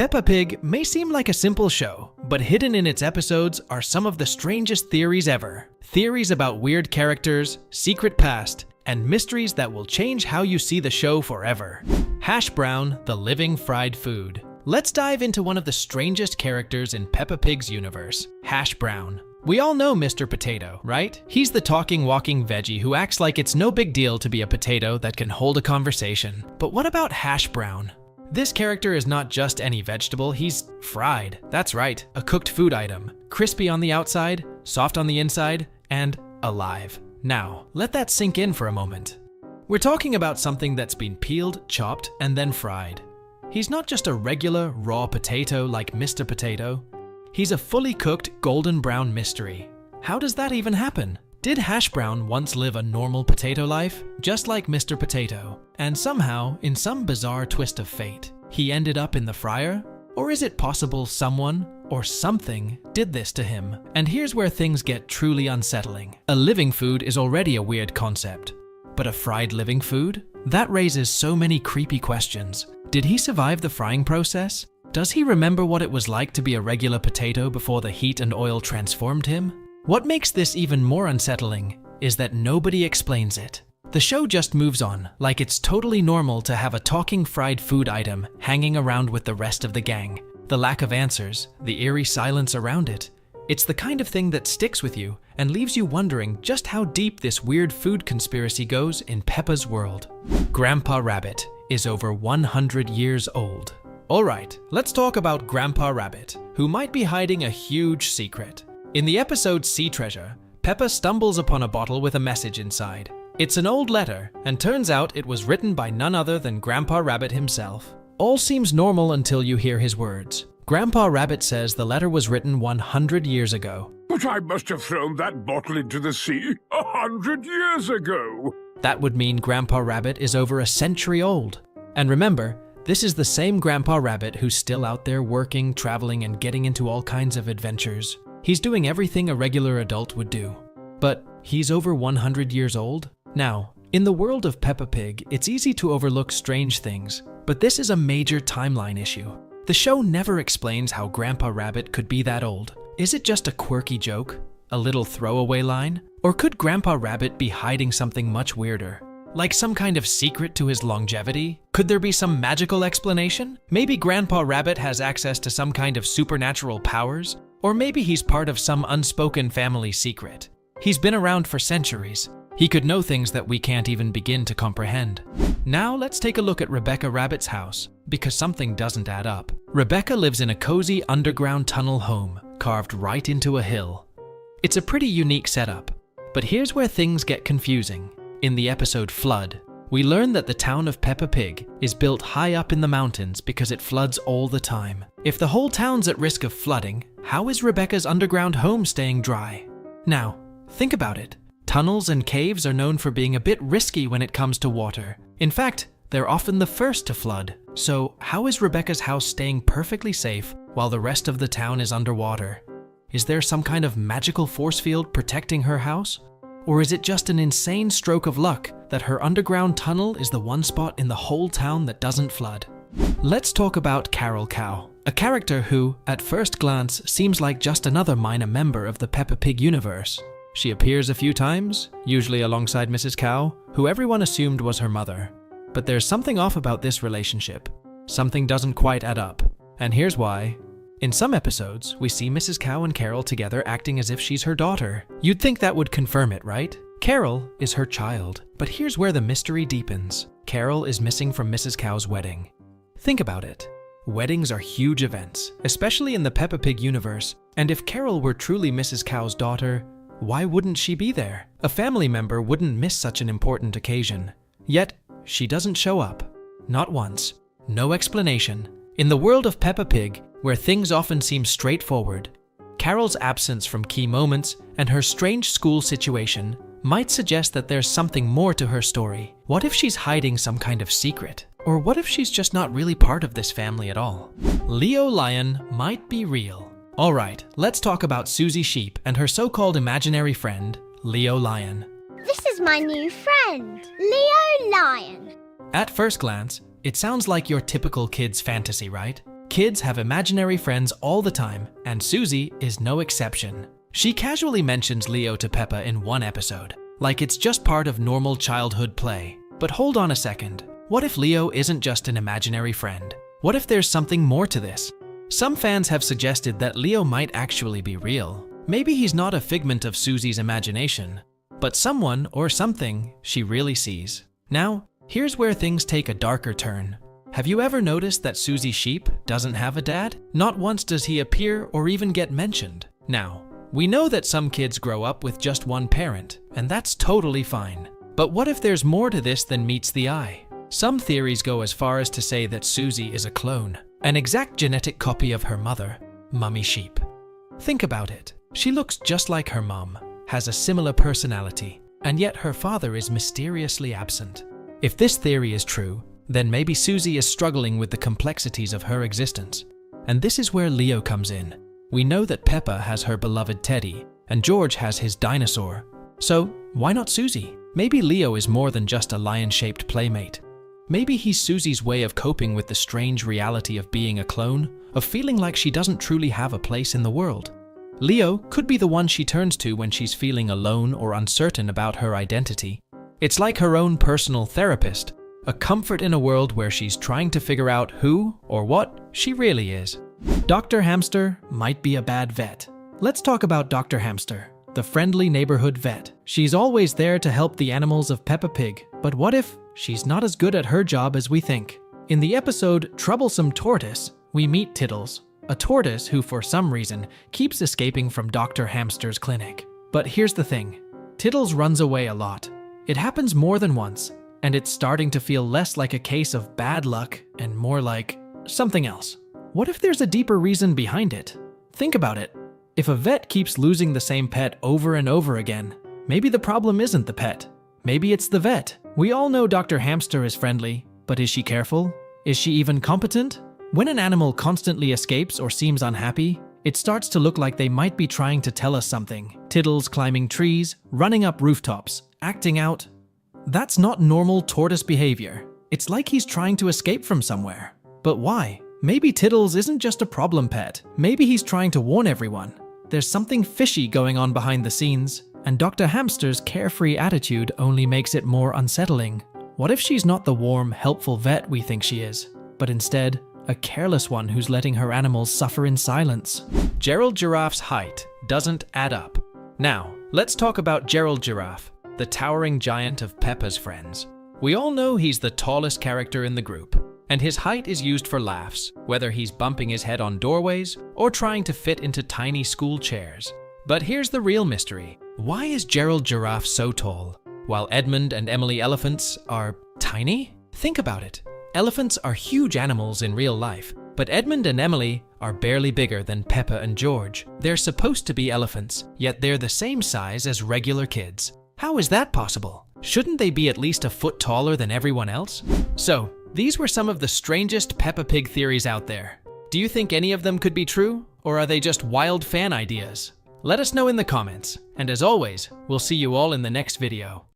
Peppa Pig may seem like a simple show, but hidden in its episodes are some of the strangest theories ever. Theories about weird characters, secret past, and mysteries that will change how you see the show forever. Hash Brown, the living fried food. Let's dive into one of the strangest characters in Peppa Pig's universe, Hash Brown. We all know Mr. Potato, right? He's the talking, walking veggie who acts like it's no big deal to be a potato that can hold a conversation. But what about Hash Brown? This character is not just any vegetable, he's fried. That's right, a cooked food item. Crispy on the outside, soft on the inside, and alive. Now, let that sink in for a moment. We're talking about something that's been peeled, chopped, and then fried. He's not just a regular raw potato like Mr. Potato. He's a fully cooked golden brown mystery. How does that even happen? Did Hash Brown once live a normal potato life, just like Mr. Potato, and somehow, in some bizarre twist of fate, he ended up in the fryer? Or is it possible someone or something did this to him? And here's where things get truly unsettling. A living food is already a weird concept, but a fried living food? That raises so many creepy questions. Did he survive the frying process? Does he remember what it was like to be a regular potato before the heat and oil transformed him? What makes this even more unsettling is that nobody explains it. The show just moves on, like it's totally normal to have a talking fried food item hanging around with the rest of the gang. The lack of answers, the eerie silence around it, it's the kind of thing that sticks with you and leaves you wondering just how deep this weird food conspiracy goes in Peppa's world. Grandpa Rabbit is over 100 years old. Alright, let's talk about Grandpa Rabbit, who might be hiding a huge secret. In the episode Sea Treasure, Peppa stumbles upon a bottle with a message inside. It's an old letter, and turns out it was written by none other than Grandpa Rabbit himself. All seems normal until you hear his words. Grandpa Rabbit says the letter was written 100 years ago. But I must have thrown that bottle into the sea 100 years ago. That would mean Grandpa Rabbit is over a century old. And remember, this is the same Grandpa Rabbit who's still out there working, traveling, and getting into all kinds of adventures. He's doing everything a regular adult would do. But he's over 100 years old? Now, in the world of Peppa Pig, it's easy to overlook strange things, but this is a major timeline issue. The show never explains how Grandpa Rabbit could be that old. Is it just a quirky joke? A little throwaway line? Or could Grandpa Rabbit be hiding something much weirder? Like some kind of secret to his longevity? Could there be some magical explanation? Maybe Grandpa Rabbit has access to some kind of supernatural powers? Or maybe he's part of some unspoken family secret. He's been around for centuries. He could know things that we can't even begin to comprehend. Now let's take a look at Rebecca Rabbit's house, because something doesn't add up. Rebecca lives in a cozy underground tunnel home, carved right into a hill. It's a pretty unique setup, but here's where things get confusing. In the episode Flood, we learn that the town of Peppa Pig is built high up in the mountains because it floods all the time. If the whole town's at risk of flooding, how is Rebecca's underground home staying dry? Now, think about it. Tunnels and caves are known for being a bit risky when it comes to water. In fact, they're often the first to flood. So how is Rebecca's house staying perfectly safe while the rest of the town is underwater? Is there some kind of magical force field protecting her house? Or is it just an insane stroke of luck that her underground tunnel is the one spot in the whole town that doesn't flood? Let's talk about Carol Cow, a character who, at first glance, seems like just another minor member of the Peppa Pig universe. She appears a few times, usually alongside Mrs. Cow, who everyone assumed was her mother. But there's something off about this relationship. Something doesn't quite add up. And here's why. In some episodes, we see Mrs. Cow and Carol together acting as if she's her daughter. You'd think that would confirm it, right? Carol is her child. But here's where the mystery deepens. Carol is missing from Mrs. Cow's wedding. Think about it. Weddings are huge events, especially in the Peppa Pig universe. And if Carol were truly Mrs. Cow's daughter, why wouldn't she be there? A family member wouldn't miss such an important occasion. Yet, she doesn't show up. Not once. No explanation. In the world of Peppa Pig, where things often seem straightforward, Carol's absence from key moments and her strange school situation might suggest that there's something more to her story. What if she's hiding some kind of secret? Or what if she's just not really part of this family at all? Leo Lion might be real. Alright, let's talk about Susie Sheep and her so-called imaginary friend, Leo Lion. This is my new friend, Leo Lion. At first glance, it sounds like your typical kid's fantasy, right? Kids have imaginary friends all the time, and Susie is no exception. She casually mentions Leo to Peppa in one episode, like it's just part of normal childhood play. But hold on a second. What if Leo isn't just an imaginary friend? What if there's something more to this? Some fans have suggested that Leo might actually be real. Maybe he's not a figment of Susie's imagination, but someone or something she really sees. Now, here's where things take a darker turn. Have you ever noticed that Susie Sheep doesn't have a dad? Not once does he appear or even get mentioned. Now, we know that some kids grow up with just one parent, and that's totally fine. But what if there's more to this than meets the eye? Some theories go as far as to say that Susie is a clone, an exact genetic copy of her mother, Mummy Sheep. Think about it. She looks just like her mom, has a similar personality, and yet her father is mysteriously absent. If this theory is true, then maybe Susie is struggling with the complexities of her existence. And this is where Leo comes in. We know that Peppa has her beloved Teddy, and George has his dinosaur. So, why not Susie? Maybe Leo is more than just a lion-shaped playmate. Maybe he's Susie's way of coping with the strange reality of being a clone, of feeling like she doesn't truly have a place in the world. Leo could be the one she turns to when she's feeling alone or uncertain about her identity. It's like her own personal therapist, a comfort in a world where she's trying to figure out who or what she really is. Dr. Hamster might be a bad vet. Let's talk about Dr. Hamster, the friendly neighborhood vet. She's always there to help the animals of Peppa Pig, but what if she's not as good at her job as we think? In the episode Troublesome Tortoise, we meet Tiddles, a tortoise who for some reason keeps escaping from Dr. Hamster's clinic. But here's the thing, Tiddles runs away a lot. It happens more than once, and it's starting to feel less like a case of bad luck and more like something else. What if there's a deeper reason behind it? Think about it. If a vet keeps losing the same pet over and over again, maybe the problem isn't the pet. Maybe it's the vet. We all know Dr. Hamster is friendly, but is she careful? Is she even competent? When an animal constantly escapes or seems unhappy, it starts to look like they might be trying to tell us something. Tiddles climbing trees, running up rooftops, acting out. That's not normal tortoise behavior. It's like he's trying to escape from somewhere. But why? Maybe Tiddles isn't just a problem pet. Maybe he's trying to warn everyone. There's something fishy going on behind the scenes, and Dr. Hamster's carefree attitude only makes it more unsettling. What if she's not the warm, helpful vet we think she is, but instead, a careless one who's letting her animals suffer in silence? Gerald Giraffe's height doesn't add up. Now, let's talk about Gerald Giraffe, the towering giant of Peppa's friends. We all know he's the tallest character in the group, and his height is used for laughs, whether he's bumping his head on doorways or trying to fit into tiny school chairs. But here's the real mystery. Why is Gerald Giraffe so tall, while Edmund and Emily elephants are tiny? Think about it. Elephants are huge animals in real life, but Edmund and Emily are barely bigger than Peppa and George. They're supposed to be elephants, yet they're the same size as regular kids. How is that possible? Shouldn't they be at least a foot taller than everyone else? So, these were some of the strangest Peppa Pig theories out there. Do you think any of them could be true, or are they just wild fan ideas? Let us know in the comments, and as always, we'll see you all in the next video.